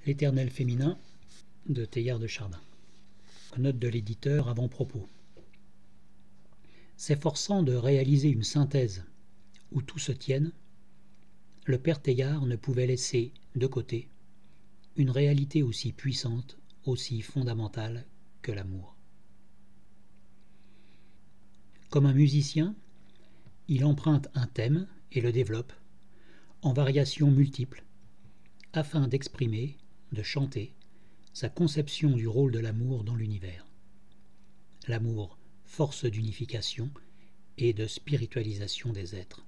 L'Éternel féminin de Teilhard de Chardin. Note de l'éditeur avant-propos. S'efforçant de réaliser une synthèse où tout se tienne, le père Teilhard ne pouvait laisser de côté une réalité aussi puissante, aussi fondamentale que l'amour. Comme un musicien, il emprunte un thème et le développe en variations multiples afin d'exprimer, de chanter, sa conception du rôle de l'amour dans l'univers. L'amour, force d'unification et de spiritualisation des êtres.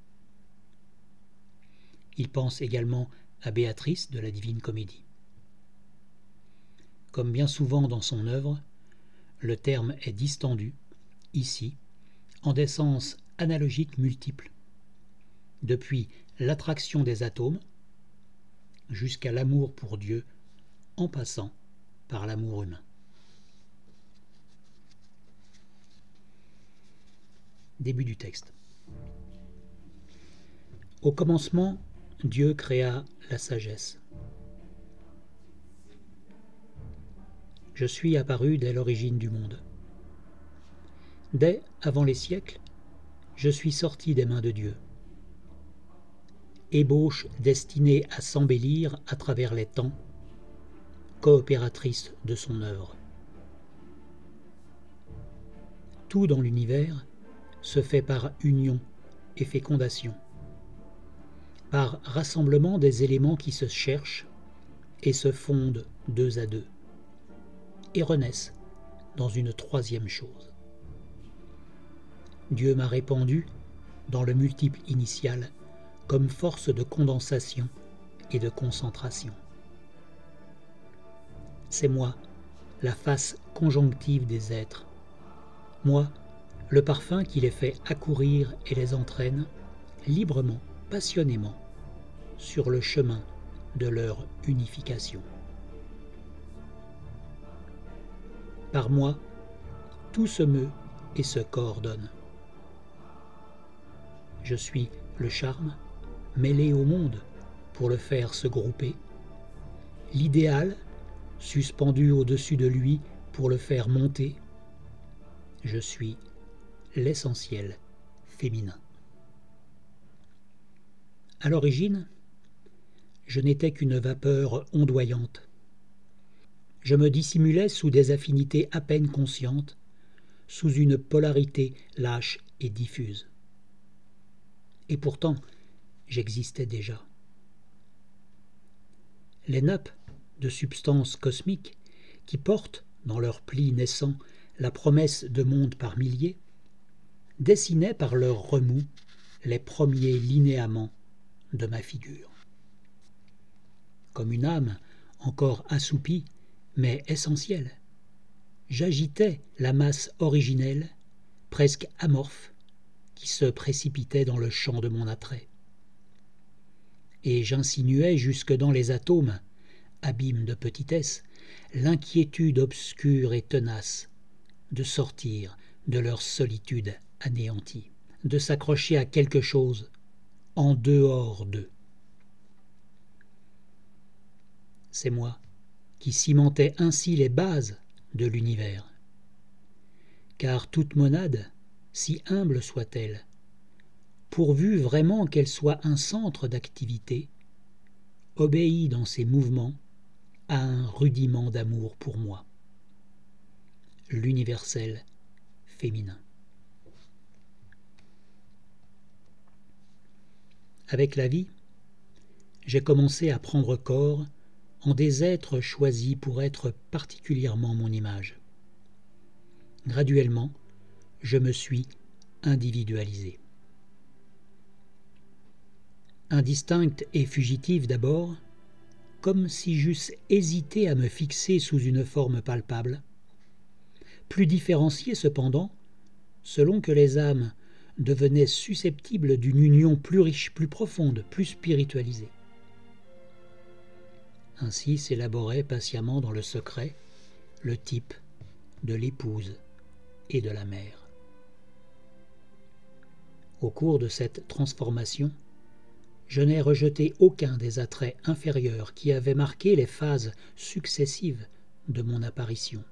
Il pense également à Béatrice de la Divine Comédie. Comme bien souvent dans son œuvre, le terme est distendu, ici, en des sens analogiques multiples, depuis l'attraction des atomes jusqu'à l'amour pour Dieu, en passant par l'amour humain. Début du texte. Au commencement, Dieu créa la sagesse. Je suis apparu dès l'origine du monde. Dès avant les siècles, je suis sorti des mains de Dieu. Ébauche destinée à s'embellir à travers les temps, coopératrice de son œuvre. Tout dans l'univers se fait par union et fécondation, par rassemblement des éléments qui se cherchent et se fondent deux à deux, et renaissent dans une troisième chose. Dieu m'a répandu dans le multiple initial comme force de condensation et de concentration. C'est moi, la face conjonctive des êtres, moi, le parfum qui les fait accourir et les entraîne librement, passionnément, sur le chemin de leur unification. Par moi, tout se meut et se coordonne. Je suis le charme mêlé au monde pour le faire se grouper, l'idéal suspendu au-dessus de lui pour le faire monter. Je suis l'essentiel féminin. À l'origine, je n'étais qu'une vapeur ondoyante. Je me dissimulais sous des affinités à peine conscientes, sous une polarité lâche et diffuse. Et pourtant, j'existais déjà. Les nappes de substances cosmiques qui portent, dans leurs plis naissants, la promesse de mondes par milliers, dessinaient par leurs remous les premiers linéaments de ma figure. Comme une âme encore assoupie, mais essentielle, j'agitais la masse originelle, presque amorphe, qui se précipitait dans le champ de mon attrait. Et j'insinuais jusque dans les atomes, abîme de petitesse, l'inquiétude obscure et tenace de sortir de leur solitude anéantie, de s'accrocher à quelque chose en dehors d'eux. C'est moi qui cimentais ainsi les bases de l'univers. Car toute monade, si humble soit-elle, pourvu vraiment qu'elle soit un centre d'activité, obéit dans ses mouvements à un rudiment d'amour pour moi, l'universel féminin. Avec la vie, j'ai commencé à prendre corps en des êtres choisis pour être particulièrement mon image. Graduellement, je me suis individualisé. Indistincte et fugitive d'abord, comme si j'eusse hésité à me fixer sous une forme palpable, plus différenciée cependant, selon que les âmes devenaient susceptibles d'une union plus riche, plus profonde, plus spiritualisée. Ainsi s'élaborait patiemment dans le secret le type de l'épouse et de la mère. Au cours de cette transformation, je n'ai rejeté aucun des attraits inférieurs qui avaient marqué les phases successives de mon apparition.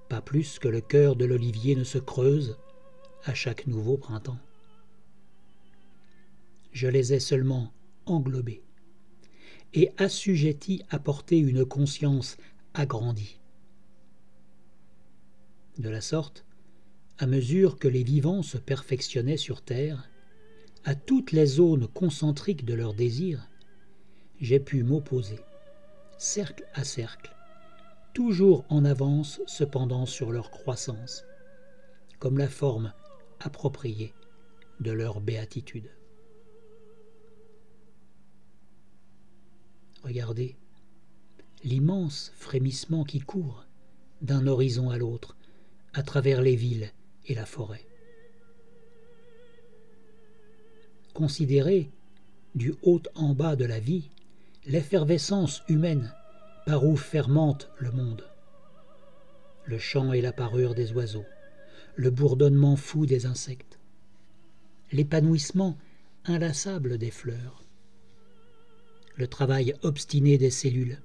Pas plus que le cœur de l'olivier ne se creuse à chaque nouveau printemps. Je les ai seulement englobés et assujettis à porter une conscience agrandie. De la sorte, à mesure que les vivants se perfectionnaient sur terre, à toutes les zones concentriques de leurs désirs, j'ai pu m'opposer, cercle à cercle, toujours en avance cependant sur leur croissance, comme la forme appropriée de leur béatitude. Regardez l'immense frémissement qui court d'un horizon à l'autre, à travers les villes et la forêt. Considérez, du haut en bas de la vie, l'effervescence humaine par où fermente le monde. Le chant et la parure des oiseaux, le bourdonnement fou des insectes, l'épanouissement inlassable des fleurs, le travail obstiné des cellules,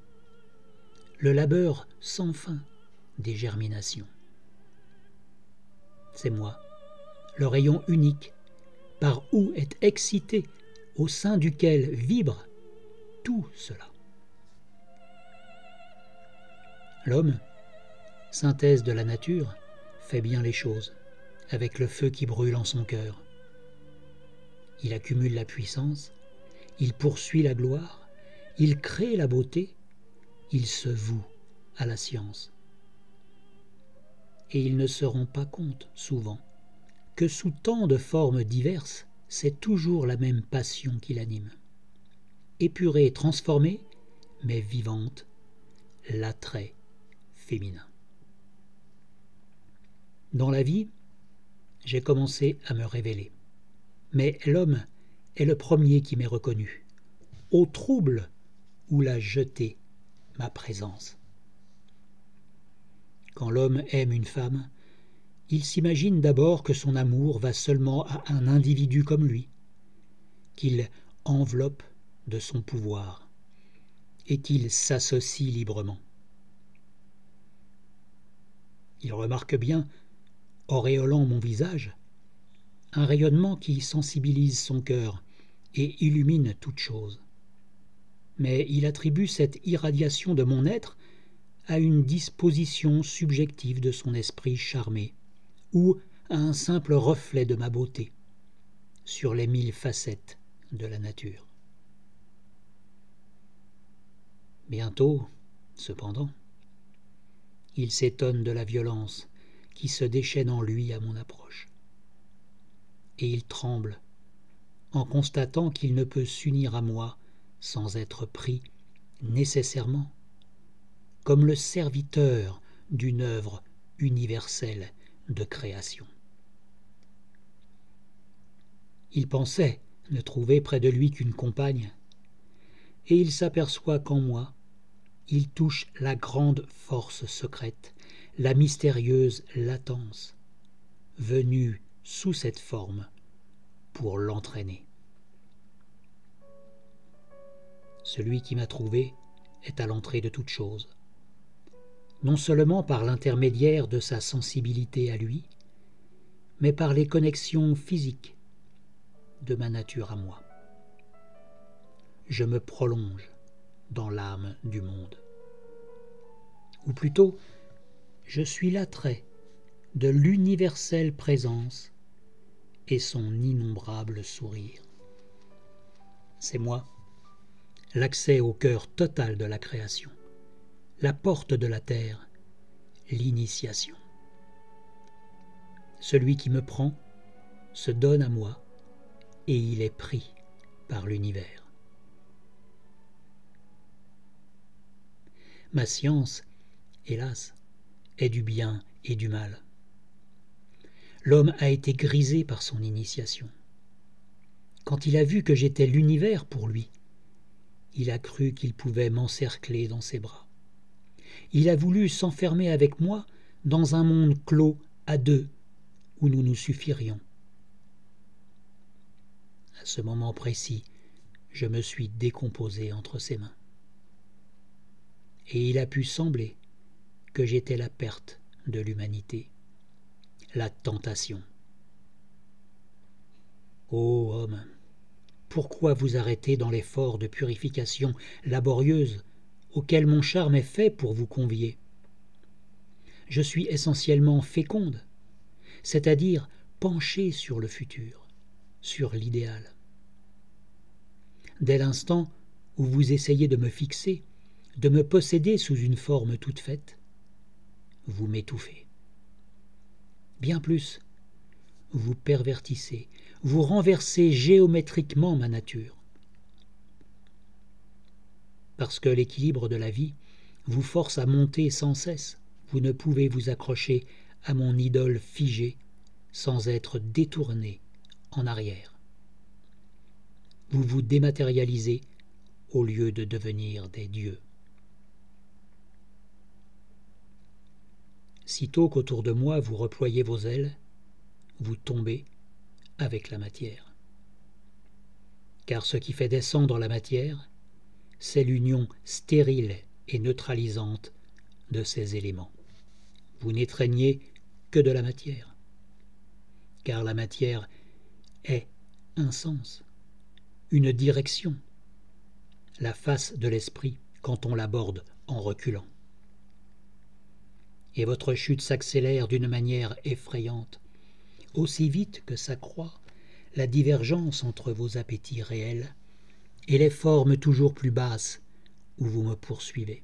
le labeur sans fin des germinations. C'est moi, le rayon unique, par où est excité, au sein duquel vibre tout cela. L'homme, synthèse de la nature, fait bien les choses, avec le feu qui brûle en son cœur. Il accumule la puissance, il poursuit la gloire, il crée la beauté, il se voue à la science. Et il ne se rend pas compte, souvent, que sous tant de formes diverses, c'est toujours la même passion qui l'anime. Épurée, transformée, mais vivante, l'attrait féminin. Dans la vie, j'ai commencé à me révéler. Mais l'homme est le premier qui m'est reconnu, au trouble où l'a jeté ma présence. Quand l'homme aime une femme, il s'imagine d'abord que son amour va seulement à un individu comme lui, qu'il enveloppe de son pouvoir et qu'il s'associe librement. Il remarque bien, auréolant mon visage, un rayonnement qui sensibilise son cœur et illumine toute chose. Mais il attribue cette irradiation de mon être à une disposition subjective de son esprit charmé, ou à un simple reflet de ma beauté, sur les 1000 facettes de la nature. Bientôt, cependant, il s'étonne de la violence qui se déchaîne en lui à mon approche. Et il tremble en constatant qu'il ne peut s'unir à moi sans être pris nécessairement comme le serviteur d'une œuvre universelle de création. Il pensait ne trouver près de lui qu'une compagne, et il s'aperçoit qu'en moi, il touche la grande force secrète, la mystérieuse latence, venue sous cette forme pour l'entraîner. Celui qui m'a trouvé est à l'entrée de toute chose, non seulement par l'intermédiaire de sa sensibilité à lui, mais par les connexions physiques de ma nature à moi. Je me prolonge dans l'âme du monde. Ou plutôt, je suis l'attrait de l'universelle présence et son innombrable sourire. C'est moi, l'accès au cœur total de la création, la porte de la terre, l'initiation. Celui qui me prend se donne à moi et il est pris par l'univers. Ma science, hélas, est du bien et du mal. L'homme a été grisé par son initiation. Quand il a vu que j'étais l'univers pour lui, il a cru qu'il pouvait m'encercler dans ses bras. Il a voulu s'enfermer avec moi dans un monde clos à deux, où nous nous suffirions. À ce moment précis, je me suis décomposé entre ses mains. Et il a pu sembler que j'étais la perte de l'humanité, la tentation. Ô homme, pourquoi vous arrêter dans l'effort de purification laborieuse auquel mon charme est fait pour vous convier? Je suis essentiellement féconde, c'est-à-dire penchée sur le futur, sur l'idéal. Dès l'instant où vous essayez de me fixer, de me posséder sous une forme toute faite, vous m'étouffez. Bien plus, vous pervertissez, vous renversez géométriquement ma nature. Parce que l'équilibre de la vie vous force à monter sans cesse, vous ne pouvez vous accrocher à mon idole figée sans être détourné en arrière. Vous vous dématérialisez au lieu de devenir des dieux. Sitôt qu'autour de moi vous reployez vos ailes, vous tombez avec la matière. Car ce qui fait descendre la matière, c'est l'union stérile et neutralisante de ces éléments. Vous n'étreignez que de la matière, car la matière est un sens, une direction, la face de l'esprit quand on l'aborde en reculant. Et votre chute s'accélère d'une manière effrayante, aussi vite que s'accroît la divergence entre vos appétits réels et les formes toujours plus basses où vous me poursuivez.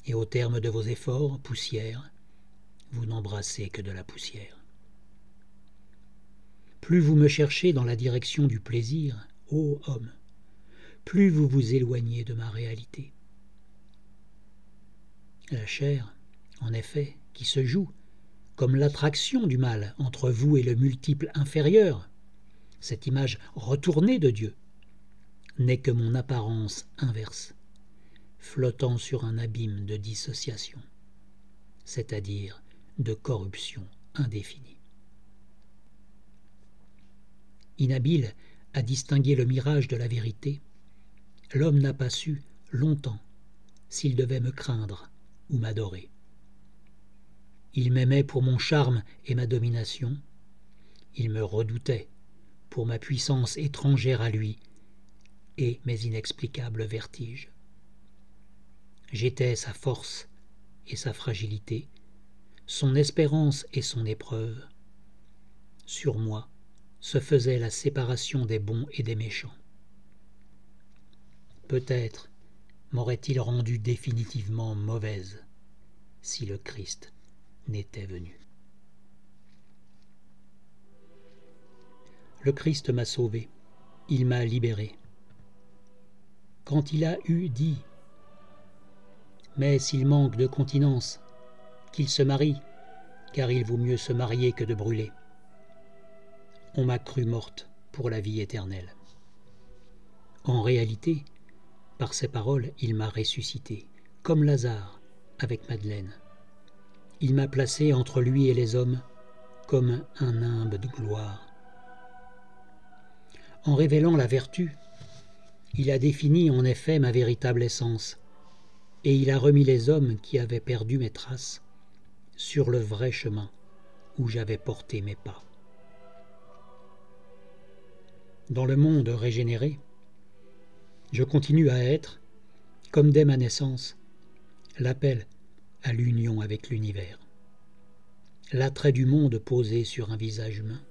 Et au terme de vos efforts, poussière, vous n'embrassez que de la poussière. Plus vous me cherchez dans la direction du plaisir, ô homme, plus vous vous éloignez de ma réalité. La chair, en effet, qui se joue, comme l'attraction du mal entre vous et le multiple inférieur, cette image retournée de Dieu, n'est que mon apparence inverse, flottant sur un abîme de dissociation, c'est-à-dire de corruption indéfinie. Inhabile à distinguer le mirage de la vérité, l'homme n'a pas su, longtemps, s'il devait me craindre ou m'adorer. Il m'aimait pour mon charme et ma domination, il me redoutait pour ma puissance étrangère à lui et mes inexplicables vertiges. J'étais sa force et sa fragilité, son espérance et son épreuve. Sur moi se faisait la séparation des bons et des méchants. Peut-être m'aurait-il rendue définitivement mauvaise si le Christ n'était venu. Le Christ m'a sauvé, il m'a libéré. Quand il a eu dit « Mais s'il manque de continence, qu'il se marie, car il vaut mieux se marier que de brûler », on m'a cru morte pour la vie éternelle. En réalité, par ces paroles, il m'a ressuscité, comme Lazare avec Madeleine. Il m'a placé entre lui et les hommes comme un nimbe de gloire. En révélant la vertu, il a défini en effet ma véritable essence, et il a remis les hommes qui avaient perdu mes traces sur le vrai chemin où j'avais porté mes pas. Dans le monde régénéré, je continue à être, comme dès ma naissance, l'appel à l'union avec l'univers, l'attrait du monde posé sur un visage humain.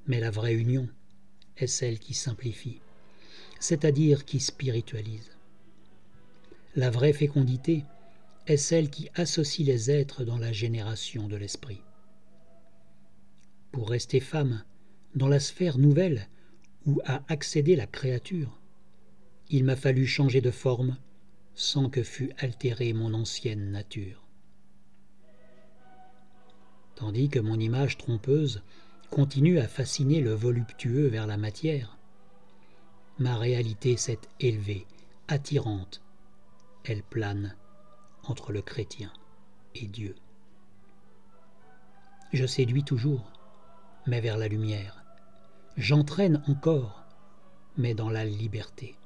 Mais la vraie union est celle qui simplifie, c'est-à-dire qui spiritualise. La vraie fécondité est celle qui associe les êtres dans la génération de l'esprit. Pour rester femme dans la sphère nouvelle où a accédé la créature, il m'a fallu changer de forme sans que fût altérée mon ancienne nature. Tandis que mon image trompeuse continue à fasciner le voluptueux vers la matière, ma réalité s'est élevée, attirante, elle plane entre le chrétien et Dieu. Je séduis toujours, mais vers la lumière. J'entraîne encore, mais dans la liberté.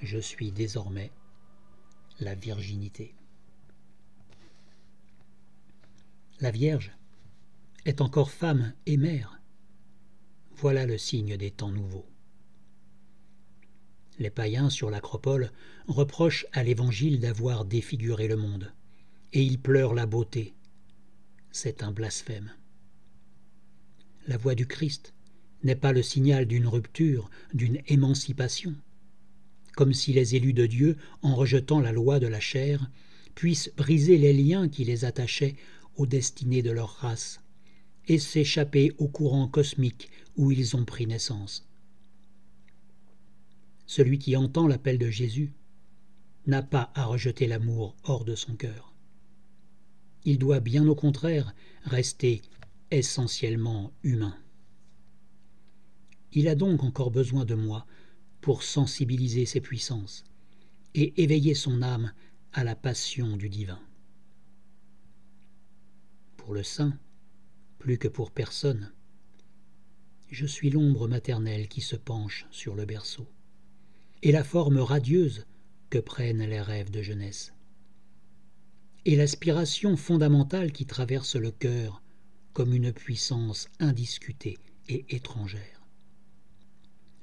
Je suis désormais la virginité. La Vierge est encore femme et mère. Voilà le signe des temps nouveaux. Les païens sur l'acropole reprochent à l'Évangile d'avoir défiguré le monde, et ils pleurent la beauté. C'est un blasphème. La voix du Christ n'est pas le signal d'une rupture, d'une émancipation, comme si les élus de Dieu, en rejetant la loi de la chair, puissent briser les liens qui les attachaient aux destinées de leur race et s'échapper au courant cosmique où ils ont pris naissance. Celui qui entend l'appel de Jésus n'a pas à rejeter l'amour hors de son cœur. Il doit bien au contraire rester essentiellement humain. Il a donc encore besoin de moi pour sensibiliser ses puissances et éveiller son âme à la passion du divin. Pour le saint, plus que pour personne, je suis l'ombre maternelle qui se penche sur le berceau, et la forme radieuse que prennent les rêves de jeunesse, et l'aspiration fondamentale qui traverse le cœur comme une puissance indiscutée et étrangère.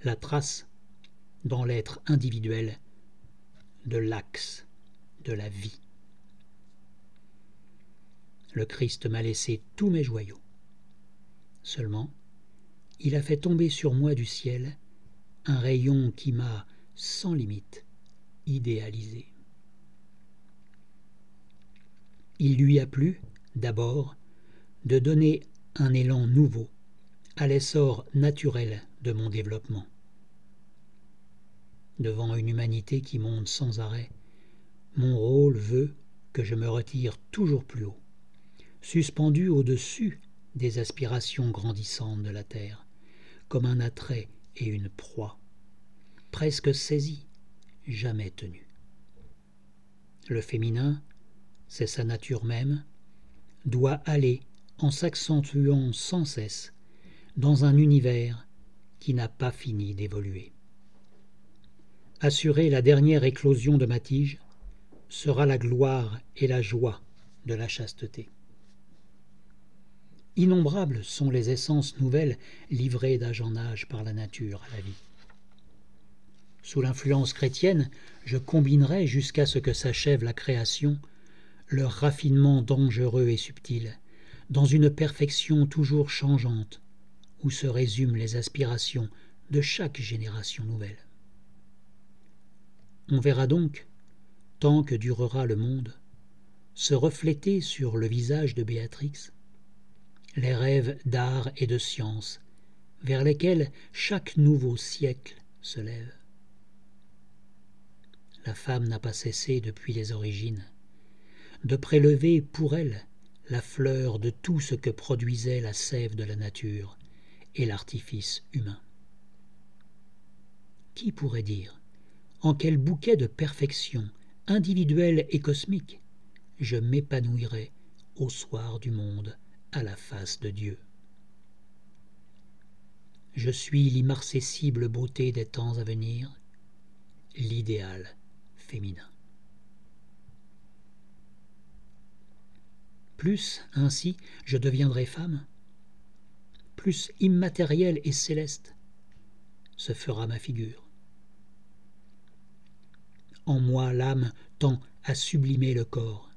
La trace, dans l'être individuel, de l'axe de la vie. Le Christ m'a laissé tous mes joyaux. Seulement, il a fait tomber sur moi du ciel un rayon qui m'a, sans limite, idéalisé. Il lui a plu, d'abord, de donner un élan nouveau à l'essor naturel de mon développement. Devant une humanité qui monte sans arrêt, mon rôle veut que je me retire toujours plus haut, suspendu au-dessus des aspirations grandissantes de la terre, comme un attrait et une proie, presque saisie, jamais tenue. Le féminin, c'est sa nature même, doit aller en s'accentuant sans cesse dans un univers qui n'a pas fini d'évoluer. Assurer la dernière éclosion de ma tige sera la gloire et la joie de la chasteté. Innombrables sont les essences nouvelles livrées d'âge en âge par la nature à la vie. Sous l'influence chrétienne, je combinerai jusqu'à ce que s'achève la création leur raffinement dangereux et subtil, dans une perfection toujours changeante, où se résument les aspirations de chaque génération nouvelle. On verra donc, tant que durera le monde, se refléter sur le visage de Béatrix les rêves d'art et de science vers lesquels chaque nouveau siècle se lève. La femme n'a pas cessé depuis les origines de prélever pour elle la fleur de tout ce que produisait la sève de la nature et l'artifice humain. Qui pourrait dire en quel bouquet de perfection individuelle et cosmique je m'épanouirai au soir du monde à la face de Dieu. Je suis l'immarcessible beauté des temps à venir, l'idéal féminin. Plus, ainsi, je deviendrai femme, plus immatérielle et céleste se fera ma figure. En moi, l'âme tend à sublimer le corps,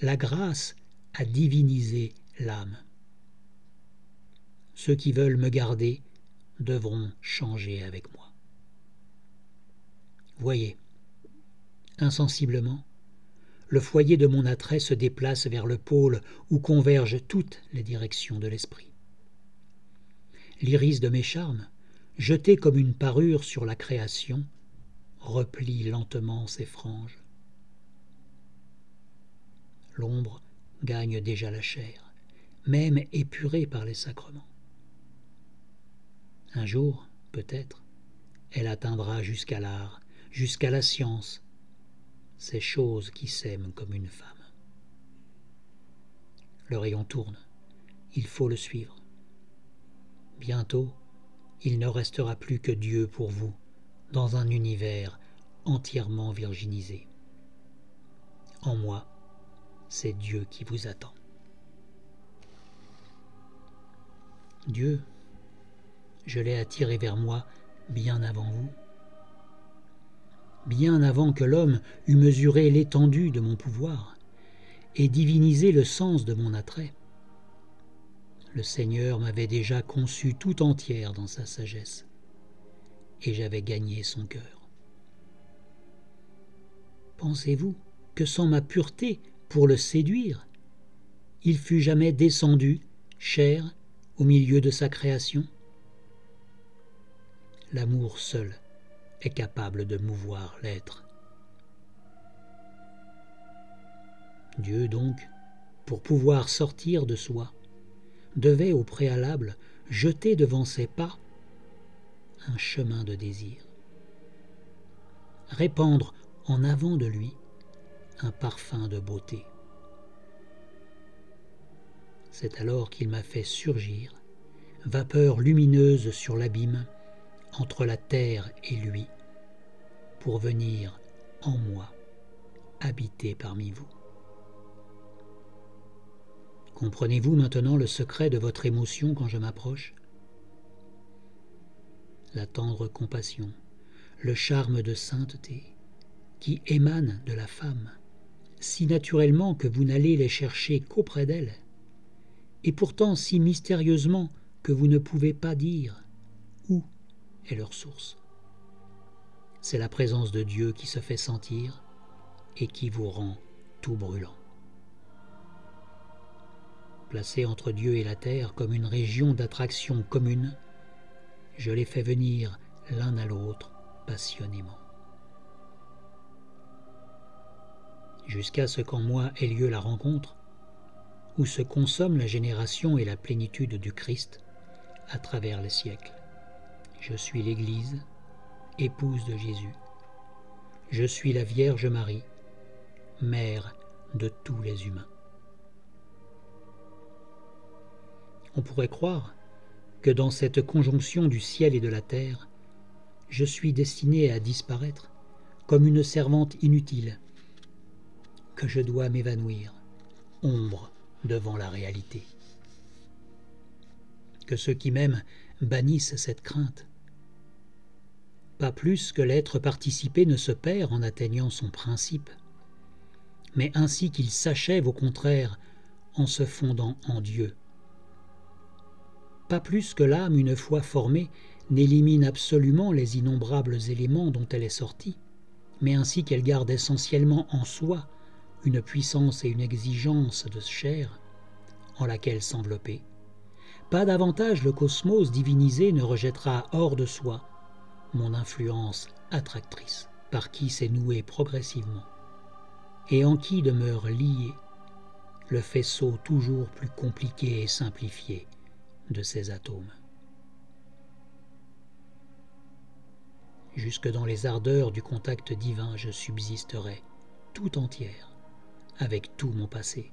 la grâce à diviniser l'âme. Ceux qui veulent me garder devront changer avec moi. Voyez, insensiblement, le foyer de mon attrait se déplace vers le pôle où convergent toutes les directions de l'esprit. L'iris de mes charmes, jeté comme une parure sur la création, replie lentement ses franges. L'ombre gagne déjà la chair, même épurée par les sacrements. Un jour, peut-être, elle atteindra jusqu'à l'art, jusqu'à la science, ces choses qui s'aiment comme une femme. le rayon tourne. Il faut le suivre. Bientôt, il ne restera plus que Dieu pour vous, dans un univers entièrement virginisé. En moi, c'est Dieu qui vous attend. Dieu, je l'ai attiré vers moi bien avant vous, bien avant que l'homme eût mesuré l'étendue de mon pouvoir et divinisé le sens de mon attrait. Le Seigneur m'avait déjà conçu tout entière dans sa sagesse, et j'avais gagné son cœur. Pensez-vous que sans ma pureté pour le séduire, il fût jamais descendu, chair, au milieu de sa création? L'amour seul est capable de mouvoir l'être. Dieu donc, pour pouvoir sortir de soi, devait au préalable jeter devant ses pas un chemin de désir, répandre en avant de lui un parfum de beauté. C'est alors qu'il m'a fait surgir, vapeur lumineuse sur l'abîme, entre la terre et lui, pour venir en moi habiter parmi vous. Comprenez-vous maintenant le secret de votre émotion quand je m'approche? La tendre compassion, le charme de sainteté qui émane de la femme, si naturellement que vous n'allez les chercher qu'auprès d'elle, et pourtant si mystérieusement que vous ne pouvez pas dire où est leur source. C'est la présence de Dieu qui se fait sentir et qui vous rend tout brûlant. Placé entre Dieu et la terre comme une région d'attraction commune, je les fais venir l'un à l'autre passionnément. Jusqu'à ce qu'en moi ait lieu la rencontre, où se consomment la génération et la plénitude du Christ à travers les siècles. Je suis l'Église, épouse de Jésus. Je suis la Vierge Marie, mère de tous les humains. On pourrait croire que dans cette conjonction du ciel et de la terre, je suis destiné à disparaître comme une servante inutile, que je dois m'évanouir, ombre devant la réalité. Que ceux qui m'aiment bannissent cette crainte. Pas plus que l'être participé ne se perd en atteignant son principe, mais ainsi qu'il s'achève au contraire en se fondant en Dieu. Pas plus que l'âme, une fois formée, n'élimine absolument les innombrables éléments dont elle est sortie, mais ainsi qu'elle garde essentiellement en soi une puissance et une exigence de chair en laquelle s'envelopper. Pas davantage le cosmos divinisé ne rejettera hors de soi mon influence attractrice, par qui s'est noué progressivement, et en qui demeure lié le faisceau toujours plus compliqué et simplifié de ces atomes. Jusque dans les ardeurs du contact divin, je subsisterai tout entière avec tout mon passé.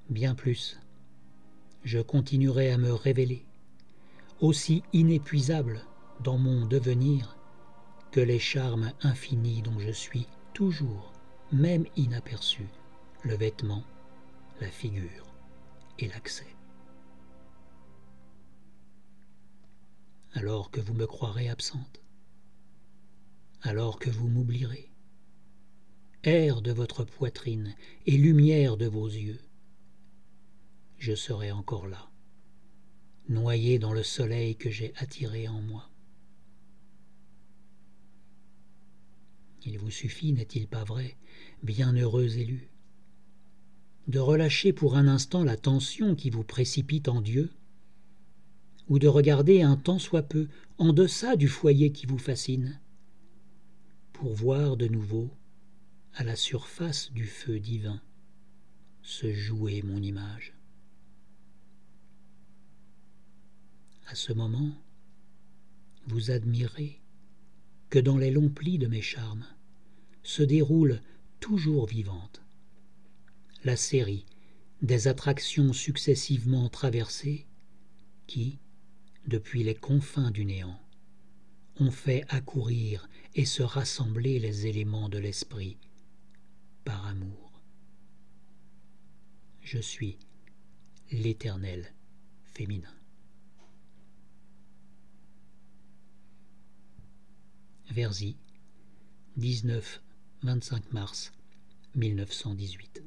Bien plus, je continuerai à me révéler, aussi inépuisable dans mon devenir que les charmes infinis dont je suis toujours, même inaperçu, le vêtement, la figure et l'accès. Alors que vous me croirez absente, alors que vous m'oublierez, air de votre poitrine et lumière de vos yeux, je serai encore là, noyé dans le soleil que j'ai attiré en moi. Il vous suffit, n'est-il pas vrai, bienheureux élus, de relâcher pour un instant la tension qui vous précipite en Dieu, ou de regarder un tant soit peu en deçà du foyer qui vous fascine, pour voir de nouveau, à la surface du feu divin, se jouer mon image. À ce moment, vous admirez que dans les longs plis de mes charmes se déroule toujours vivante la série des attractions successivement traversées qui, depuis les confins du néant, ont fait accourir et se rassembler les éléments de l'esprit par amour. Je suis l'éternel féminin. Verzy, 19-25 mars 1918.